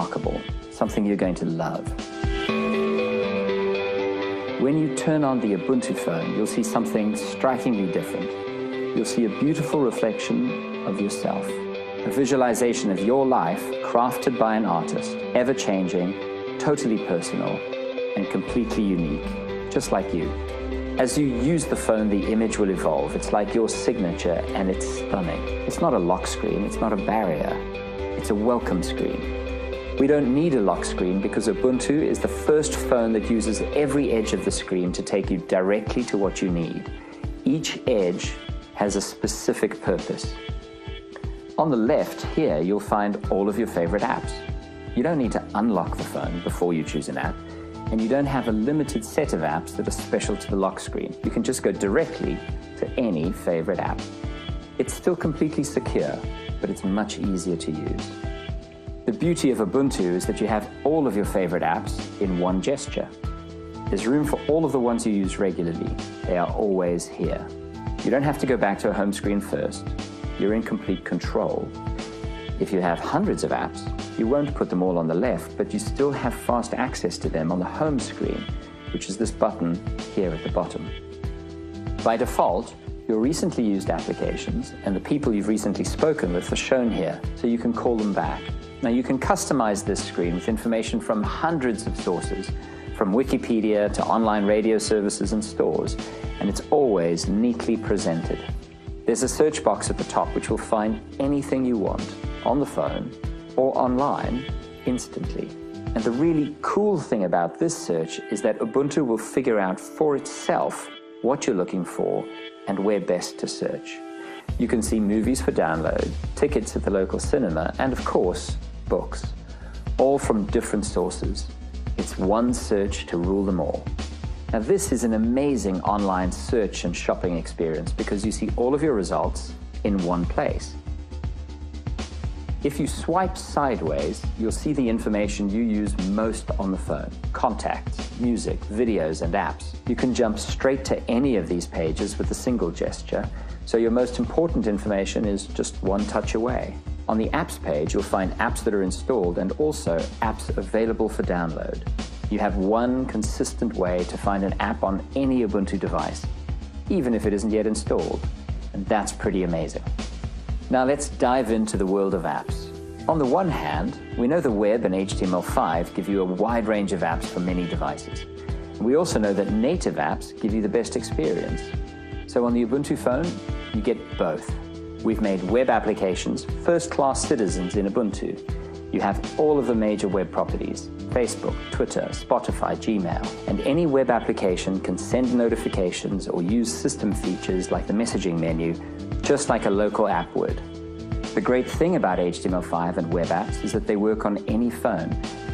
remarkable, something you're going to love. When you turn on the Ubuntu phone, you'll see something strikingly different. You'll see a beautiful reflection of yourself, a visualization of your life crafted by an artist, ever-changing, totally personal, and completely unique, just like you. As you use the phone, the image will evolve. It's like your signature, and it's stunning. It's not a lock screen, it's not a barrier. It's a welcome screen. We don't need a lock screen because Ubuntu is the first phone that uses every edge of the screen to take you directly to what you need. Each edge has a specific purpose. On the left here, you'll find all of your favorite apps. You don't need to unlock the phone before you choose an app, and you don't have a limited set of apps that are special to the lock screen. You can just go directly to any favorite app. It's still completely secure, but it's much easier to use. The beauty of Ubuntu is that you have all of your favorite apps in one gesture. There's room for all of the ones you use regularly. They are always here. You don't have to go back to a home screen first. You're in complete control. If you have hundreds of apps, you won't put them all on the left, but you still have fast access to them on the home screen, which is this button here at the bottom. By default, your recently used applications and the people you've recently spoken with are shown here, so you can call them back. Now you can customize this screen with information from hundreds of sources, from Wikipedia to online radio services and stores, and it's always neatly presented. There's a search box at the top which will find anything you want on the phone or online instantly. And the really cool thing about this search is that Ubuntu will figure out for itself what you're looking for and where best to search. You can see movies for download, tickets at the local cinema, and of course, books, all from different sources. It's one search to rule them all. Now this is an amazing online search and shopping experience because you see all of your results in one place. If you swipe sideways, you'll see the information you use most on the phone: contacts, music, videos, and apps. You can jump straight to any of these pages with a single gesture, so your most important information is just one touch away. On the apps page, you'll find apps that are installed and also apps available for download. You have one consistent way to find an app on any Ubuntu device, even if it isn't yet installed, and that's pretty amazing. Now let's dive into the world of apps. On the one hand, we know the web and HTML5 give you a wide range of apps for many devices. We also know that native apps give you the best experience. So on the Ubuntu phone, you get both. We've made web applications first-class citizens in Ubuntu. You have all of the major web properties: Facebook, Twitter, Spotify, Gmail, and any web application can send notifications or use system features like the messaging menu, just like a local app would. The great thing about HTML5 and web apps is that they work on any phone,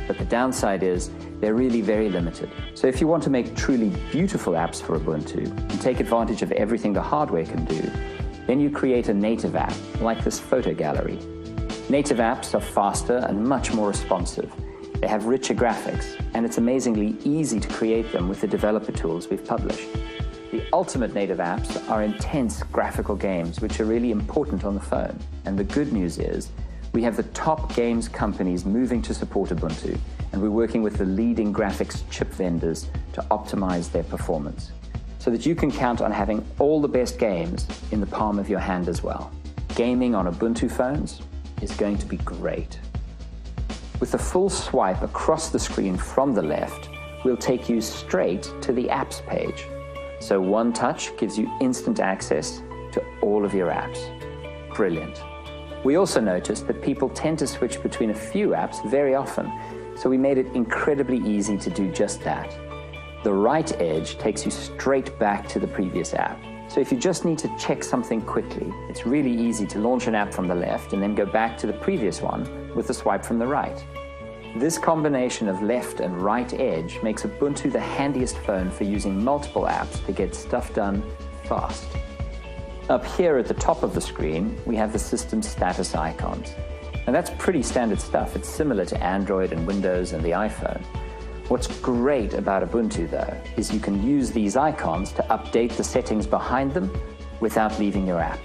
but the downside is they're really very limited. So if you want to make truly beautiful apps for Ubuntu and take advantage of everything the hardware can do, then you create a native app like this photo gallery. Native apps are faster and much more responsive. They have richer graphics, and it's amazingly easy to create them with the developer tools we've published. The ultimate native apps are intense graphical games, which are really important on the phone. And the good news is, we have the top games companies moving to support Ubuntu, and we're working with the leading graphics chip vendors to optimize their performance, so that you can count on having all the best games in the palm of your hand as well. Gaming on Ubuntu phones is going to be great. With a full swipe across the screen from the left, we'll take you straight to the apps page. So one touch gives you instant access to all of your apps. Brilliant. We also noticed that people tend to switch between a few apps very often, so we made it incredibly easy to do just that. The right edge takes you straight back to the previous app. So if you just need to check something quickly, it's really easy to launch an app from the left and then go back to the previous one with a swipe from the right. This combination of left and right edge makes Ubuntu the handiest phone for using multiple apps to get stuff done fast. Up here at the top of the screen, we have the system status icons. And that's pretty standard stuff. It's similar to Android and Windows and the iPhone. What's great about Ubuntu, though, is you can use these icons to update the settings behind them without leaving your app.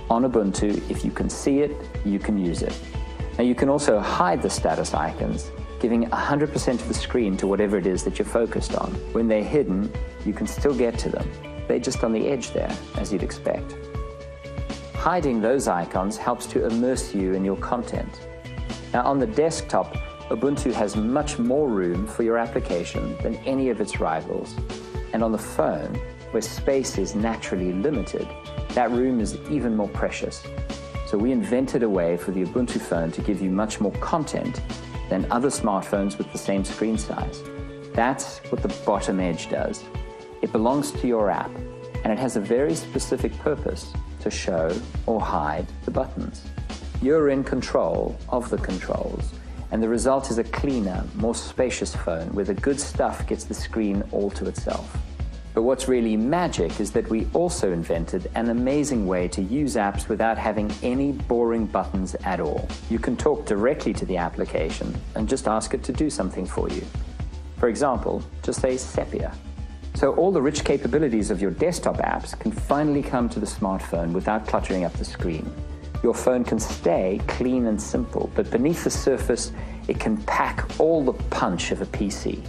On Ubuntu, if you can see it, you can use it. Now you can also hide the status icons, giving 100% of the screen to whatever it is that you're focused on. When they're hidden, you can still get to them. They're just on the edge there, as you'd expect. Hiding those icons helps to immerse you in your content. Now on the desktop, Ubuntu has much more room for your application than any of its rivals. And on the phone, where space is naturally limited, that room is even more precious. So we invented a way for the Ubuntu phone to give you much more content than other smartphones with the same screen size. That's what the bottom edge does. It belongs to your app, and it has a very specific purpose: to show or hide the buttons. You're in control of the controls, and the result is a cleaner, more spacious phone where the good stuff gets the screen all to itself. But what's really magic is that we also invented an amazing way to use apps without having any boring buttons at all. You can talk directly to the application and just ask it to do something for you. For example, just say sepia. So all the rich capabilities of your desktop apps can finally come to the smartphone without cluttering up the screen. Your phone can stay clean and simple, but beneath the surface, it can pack all the punch of a PC.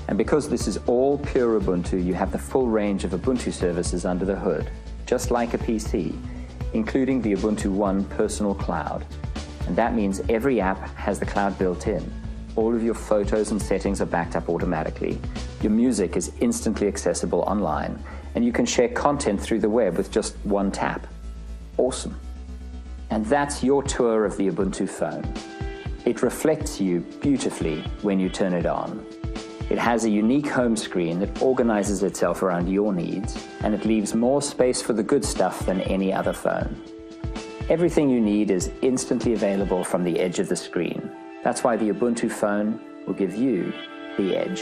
And because this is all pure Ubuntu, you have the full range of Ubuntu services under the hood, just like a PC, including the Ubuntu One personal cloud. And that means every app has the cloud built in. All of your photos and settings are backed up automatically. Your music is instantly accessible online, and you can share content through the web with just one tap. Awesome. And that's your tour of the Ubuntu phone. It reflects you beautifully when you turn it on. It has a unique home screen that organizes itself around your needs, and it leaves more space for the good stuff than any other phone. Everything you need is instantly available from the edge of the screen. That's why the Ubuntu phone will give you the edge.